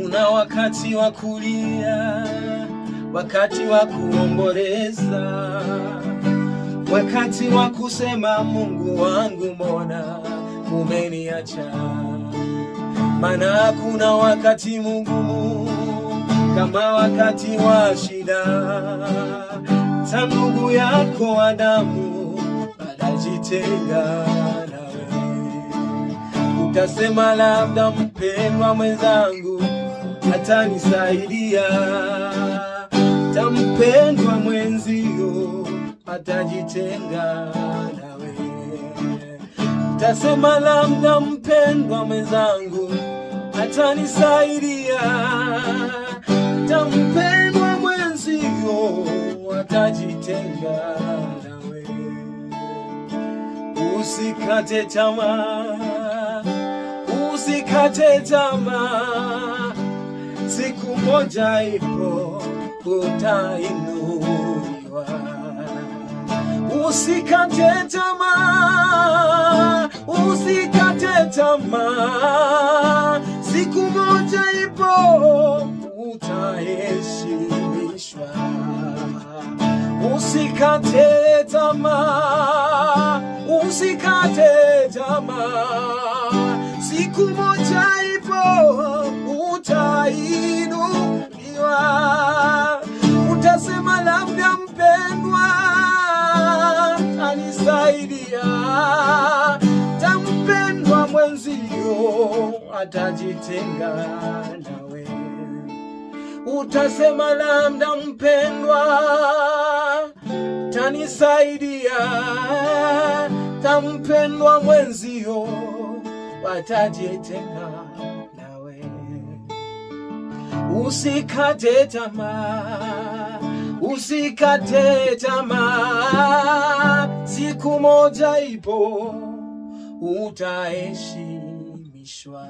Kuna wakati wa kulia, wakati wa kuomboleza, wakati wa kusema Mungu wangu mbona umeniacha. Maana kuna wakati mgumu kama wakati wa shida, ta ndugu yako wa damu anajitenga nawe. Utasema labda mpendwa mwenzangu atanisaidia, ta mpendwa mwenzio atajitenga nawe. Utasema labda mpendwa mwenzangu atanisaidia, ta mpendwa mwenzio atajitenga nawe. Usikate tamaa, usikate tamaa, siku moja ipo utainuliwa. Usikate tamaa, usikate tamaa, siku moja ipo utaheshimishwa. Usikate tamaa, usikate tamaa, siku moja ipo utainuliwa. Utasema labda mpendwa anisaidia, ta mpendwa mwenzio atajitenga nawe. Utasema labda mpendwa tanisaidia, ta mpendwa mwenzio atajitenga nawe. Usikate tamaa, usikate tamaa, siku moja ipo utaheshimishwa.